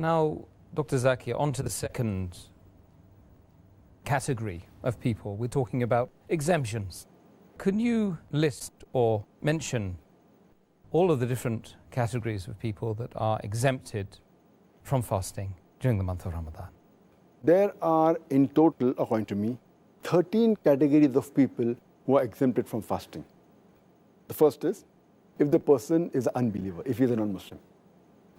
Now, Dr. Zakir, on to the second category of people. We're talking about exemptions. Can you list or mention all of the different categories of people that are exempted from fasting during the month of Ramadan? There are, in total, according to me, 13 categories of people who are exempted from fasting. The first is if the person is an unbeliever, if he is a non-Muslim.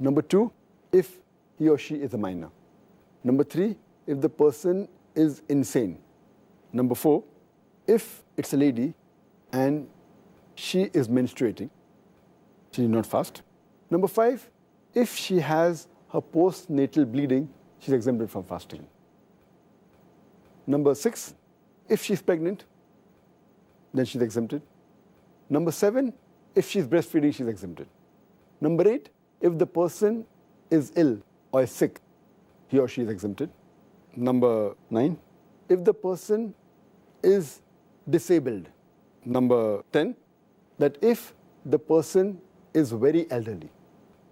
Number two, if he or she is a minor. Number three, if the person is insane. Number four, if it's a lady and she is menstruating, she need not fast. Number five, if she has her postnatal bleeding, she's exempted from fasting. Number six, if she's pregnant, then she's exempted. Number seven, if she's breastfeeding, she's exempted. Number eight, if the person is ill or is sick, he or she is exempted. Number nine, if the person is disabled. Number 10, that if the person is very elderly,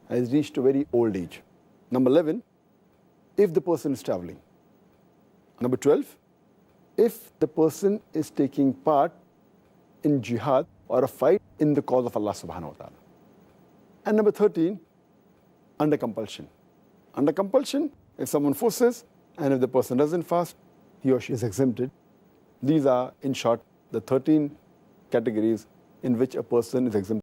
has reached a very old age. Number 11, if the person is traveling. Number 12, if the person is taking part in jihad or a fight in the cause of Allah subhanahu wa ta'ala. And number 13, under compulsion. Under compulsion, if someone forces and if the person doesn't fast, he or she is exempted. These are, in short, the 13 categories in which a person is exempted.